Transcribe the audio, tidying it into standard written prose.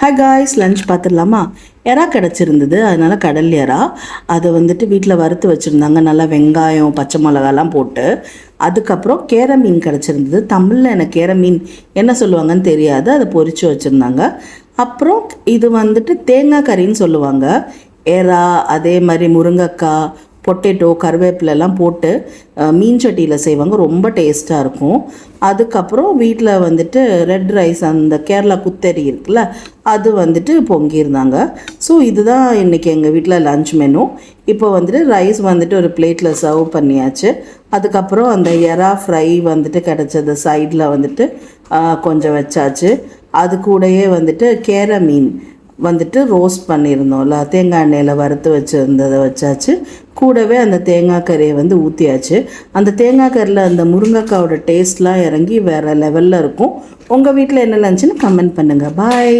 Hi guys, lunch பார்த்துடலாமா? எறா கிடச்சிருந்தது, அதனால் கடல் எறா அதை வந்துட்டு வீட்டில் வறுத்து வச்சுருந்தாங்க. நல்லா வெங்காயம் பச்சை மிளகாலாம் போட்டு. அதுக்கப்புறம் கேரை மீன் கிடச்சிருந்தது. தமிழில் எனக்கு கேரை மீன் என்ன சொல்லுவாங்கன்னு தெரியாது, அதை பொரித்து வச்சுருந்தாங்க. அப்புறம் இது வந்துட்டு தேங்காய் கறின்னு சொல்லுவாங்க. எறா, அதே மாதிரி முருங்கைக்காய், பொட்டேட்டோ, கருவேப்பிலெல்லாம் போட்டு மீன் சட்டியில் செய்வாங்க. ரொம்ப டேஸ்ட்டாக இருக்கும். அதுக்கப்புறம் வீட்டில் வந்துட்டு ரெட் ரைஸ், அந்த கேரளா குத்தரி இருக்குல்ல, அது வந்துட்டு பொங்கியிருந்தாங்க. ஸோ இதுதான் இன்றைக்கி எங்கள் வீட்டில் லன்ச் மெனு. இப்போ வந்துட்டு ரைஸ் வந்துட்டு ஒரு பிளேட்டில் சர்வ் பண்ணியாச்சு. அதுக்கப்புறம் அந்த எறா ஃப்ரை வந்துட்டு கிடச்சது சைடில் வந்துட்டு கொஞ்சம் வச்சாச்சு. அது கூடயே வந்துட்டு கேரை மீன் வந்துட்டு ரோஸ்ட் பண்ணியிருந்தோம்ல, தேங்காய் எண்ணெயில் வறுத்து வச்சுருந்ததை வச்சாச்சு. கூடவே அந்த தேங்காய் கறியை வந்து ஊற்றியாச்சு. அந்த தேங்காய் கறியில் அந்த முருங்கைக்காவோட டேஸ்ட்லாம் இறங்கி வேறு லெவலில் இருக்கும். உங்கள் வீட்டில் என்ன லஞ்சுன்னு கமெண்ட் பண்ணுங்கள். பாய்.